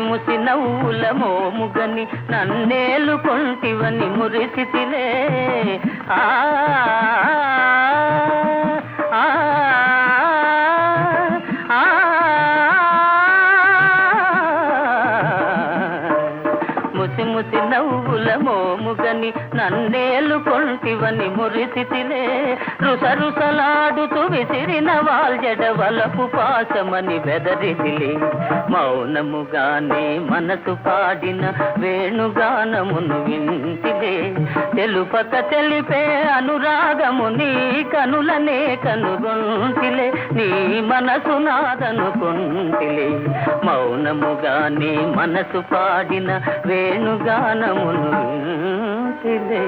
ముసి నవ్వుల మోముగని నన్నేలు కొంటివని మురిసితిలే ఆ ముసి ముసి నవ్వుల మోముగని నన్నేలు కొంటివని మురిసితిలే రుసరుసలాడుతూ విసిరిన వాల్జడ వలపు పాసమని బెదరితిలే మౌనముగానే మనసు పాడిన వేణుగానమును వింటిలే తెలుపక తెలిపే అనురాగము నీ కనులనే కనుగొంటిలే నీ మనసు నాదనుకుంటిలే మౌనముగానే మనసు పాడిన వేణుగానమును వింటిలే